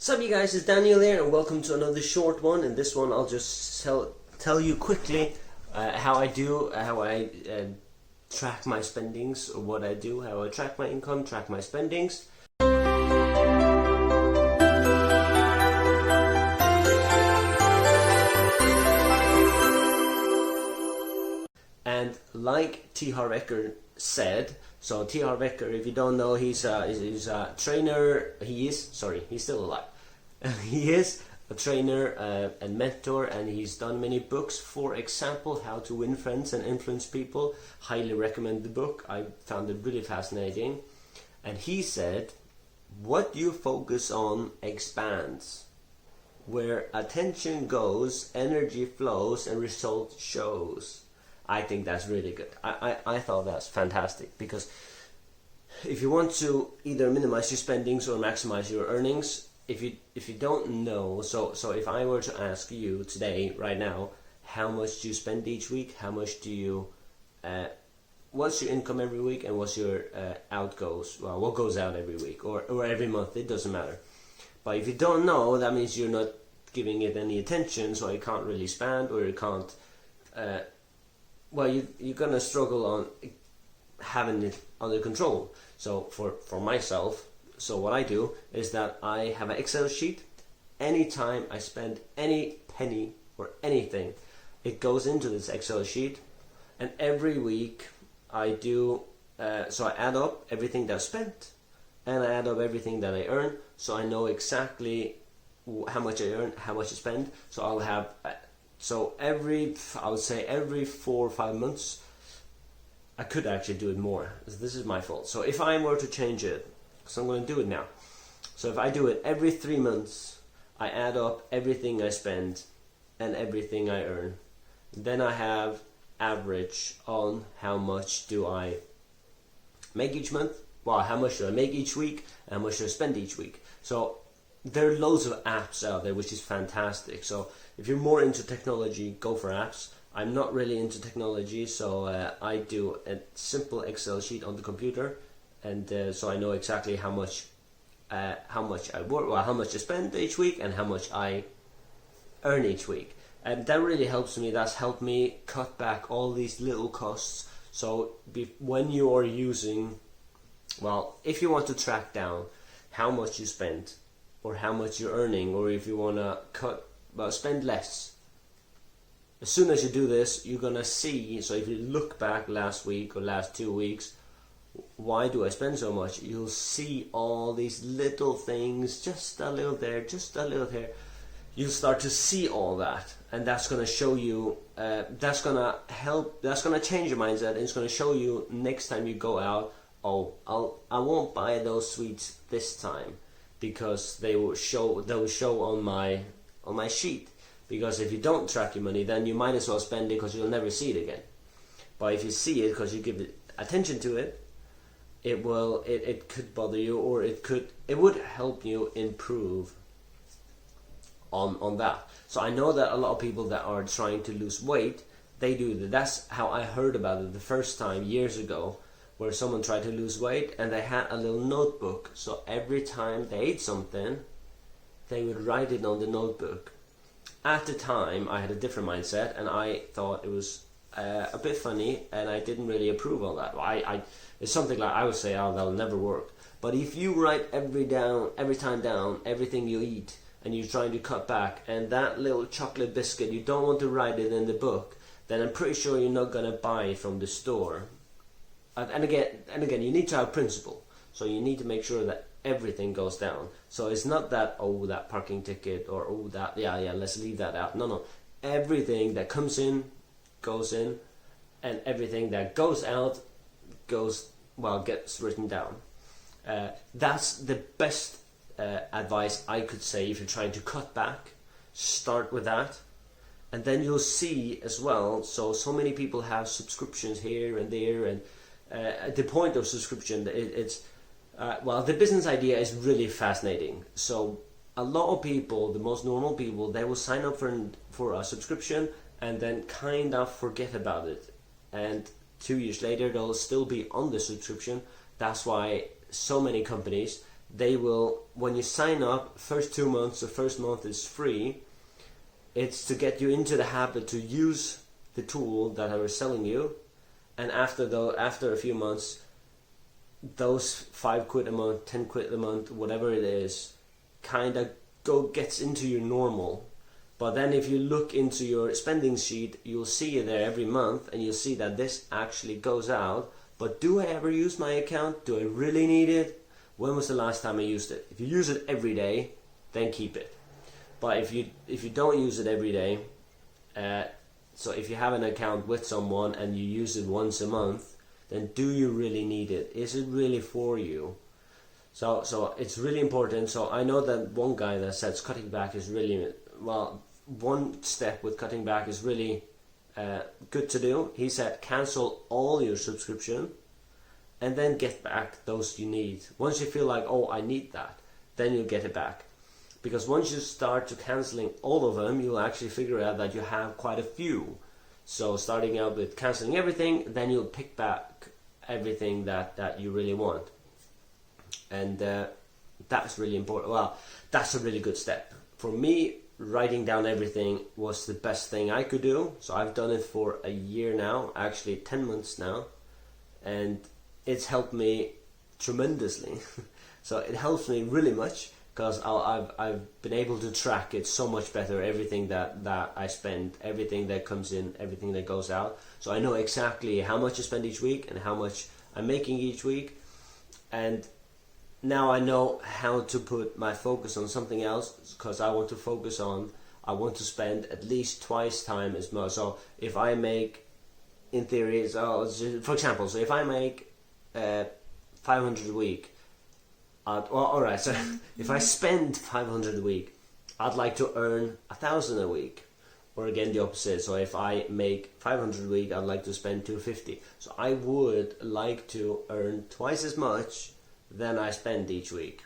Sup you guys, it's Daniel here and welcome to another short one. In this one I'll just tell you quickly how I track my spendings, or what I do, how I track my income, track my spendings. And like T. Harv Eker said, so T. Harv Eker, if you don't know, he's a trainer. He's still alive. He is a trainer and mentor, and he's done many books. For example, How to Win Friends and Influence People. Highly recommend the book. I found it really fascinating. And he said, what you focus on expands. Where attention goes, energy flows and result shows. I think that's really good. I thought that's fantastic, because if you want to either minimize your spendings or maximize your earnings, if you don't know, so if I were to ask you today, right now, how much do you spend each week? How much do you, what's your income every week, and what's your outgoes? Well, what goes out every week or every month? It doesn't matter. But if you don't know, that means you're not giving it any attention, so you can't really spend, or you can't. Well, you're gonna struggle on having it under control. So for myself, so what I do is that I have an Excel sheet. Anytime I spend any penny or anything, it goes into this Excel sheet, and every week I do. So I add up everything that's spent, and I add up everything that I earn, so I know exactly how much I earn, how much I spend. So I'll have. So I would say every 4 or 5 months, I could actually do it more. This is my fault. So if I were to change it, so I'm going to do it now. So if I do it every 3 months, I add up everything I spend and everything I earn. Then I have average on how much do I make each month. Well, how much do I make each week, and how much do I spend each week. So there are loads of apps out there, which is fantastic. So if you're more into technology, go for apps. I'm not really into technology, so I do a simple Excel sheet on the computer, and so I know exactly how much I work, well, how much I spend each week, and how much I earn each week. And that really helps me. That's helped me cut back all these little costs. So when you are using, well, if you want to track down how much you spend, or how much you're earning, or if you want to spend less. As soon as you do this, you're gonna see. So if you look back last week or last 2 weeks, why do I spend so much? You'll see all these little things, just a little there, just a little there. You'll start to see all that, and that's gonna show you. That's gonna help. That's gonna change your mindset, and it's gonna show you next time you go out. Oh, I won't buy those sweets this time, because they'll show on my sheet. Because if you don't track your money, then you might as well spend it, because you'll never see it again. But if you see it, because you give it attention to it, it could bother you, or it would help you improve on that. So I know that a lot of people that are trying to lose weight, they do that. That's how I heard about it the first time years ago, where someone tried to lose weight, and they had a little notebook. So every time they ate something, they would write it on the notebook. At the time, I had a different mindset, and I thought it was a bit funny, and I didn't really approve of that. It's something like, I would say, oh, that'll never work. But if you write every time down everything you eat, and you're trying to cut back, and that little chocolate biscuit, you don't want to write it in the book, then I'm pretty sure you're not gonna buy it from the store. And again, you need to have principle. So you need to make sure that everything goes down. So it's not that, oh, that parking ticket, or oh, that, yeah, let's leave that out. No. Everything that comes in, goes in, and everything that goes out, gets written down. That's the best advice I could say if you're trying to cut back. Start with that. And then you'll see as well, so many people have subscriptions here and there, and the point of subscription, the business idea is really fascinating. So a lot of people, the most normal people, they will sign up for a subscription and then kind of forget about it. And 2 years later, they'll still be on the subscription. That's why so many companies, they will, when you sign up, first 2 months, the first month is free. It's to get you into the habit to use the tool that I was selling you, and after a few months, those £5 a month, £10 a month, whatever it is, kind of gets into your normal. But then if you look into your spending sheet, you'll see it there every month, and you'll see that this actually goes out. But do I ever use my account? Do I really need it? When was the last time I used it? If you use it every day, then keep it. But if you don't use it every day, so if you have an account with someone and you use it once a month, then do you really need it? Is it really for you? So it's really important. So I know that one guy that says cutting back is really, well, one step with cutting back is really good to do. He said cancel all your subscription and then get back those you need. Once you feel like, oh, I need that, then you'll get it back. Because once you start to cancelling all of them, you'll actually figure out that you have quite a few. So starting out with cancelling everything, then you'll pick back everything that you really want. And that's really important. Well, that's a really good step. For me, writing down everything was the best thing I could do. So I've done it for a year now, actually 10 months now. And it's helped me tremendously. So it helps me really much, because I've been able to track it so much better, everything that I spend, everything that comes in, everything that goes out. So I know exactly how much I spend each week and how much I'm making each week. And now I know how to put my focus on something else, because I want to spend at least twice time as much. So if I make, in theory, for example, so if I make 500 a week, alright, so if I spend 500 a week, I'd like to earn 1,000 a week. Or again, the opposite. So if I make 500 a week, I'd like to spend 250. So I would like to earn twice as much than I spend each week.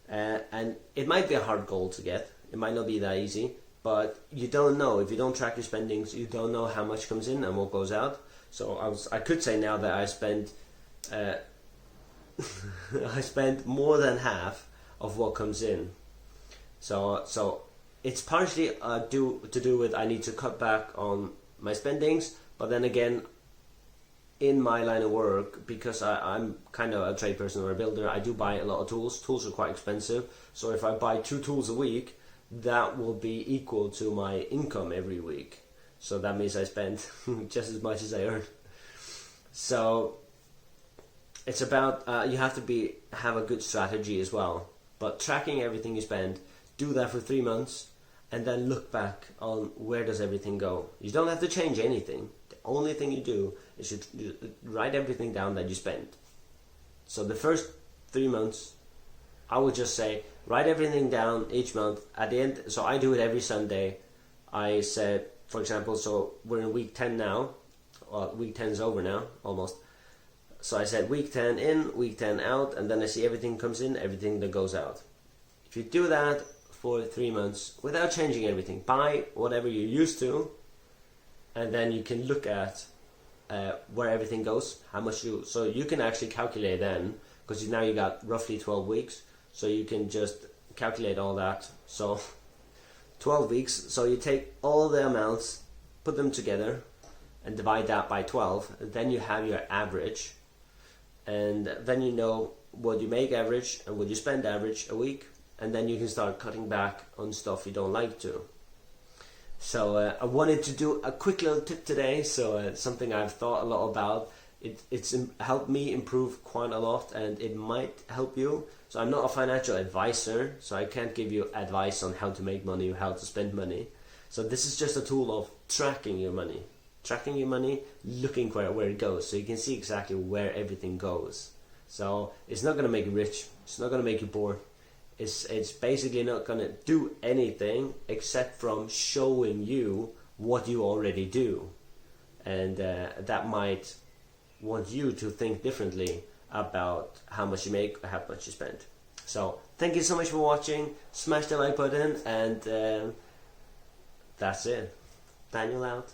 And it might be a hard goal to get. It might not be that easy, but you don't know. If you don't track your spendings, you don't know how much comes in and what goes out. So I could say now that I spend I spend more than half of what comes in. So it's partially to do with I need to cut back on my spendings, but then again, in my line of work, because I'm kind of a trade person or a builder, I do buy a lot of tools. Tools are quite expensive, so if I buy 2 tools a week, that will be equal to my income every week. So that means I spend just as much as I earn. So it's about you have to have a good strategy as well. But tracking everything you spend, do that for 3 months, and then look back on where does everything go. You don't have to change anything. The only thing you do is you write everything down that you spend. So the first 3 months, I would just say write everything down each month. At the end, so I do it every Sunday. I said, for example, so we're in week 10 now. Well, week 10 is over now, almost. So I said week 10 in, week 10 out, and then I see everything comes in, everything that goes out. If you do that for 3 months without changing everything, buy whatever you're used to, and then you can look at where everything goes, how much so you can actually calculate then, because now you got roughly 12 weeks, so you can just calculate all that. So 12 weeks, so you take all the amounts, put them together, and divide that by 12, and then you have your average, and then you know what you make average and what you spend average a week, and then you can start cutting back on stuff you don't like to. So I wanted to do a quick little tip today, so something I've thought a lot about. It's helped me improve quite a lot, and it might help you. So I'm not a financial advisor, so I can't give you advice on how to make money or how to spend money. So this is just a tool of tracking your money. Tracking your money, looking where it goes, so you can see exactly where everything goes. So it's not going to make you rich, it's not going to make you poor, it's basically not going to do anything except from showing you what you already do, and that might want you to think differently about how much you make or how much you spend. So thank you so much for watching, smash the like button, and that's it. Daniel out.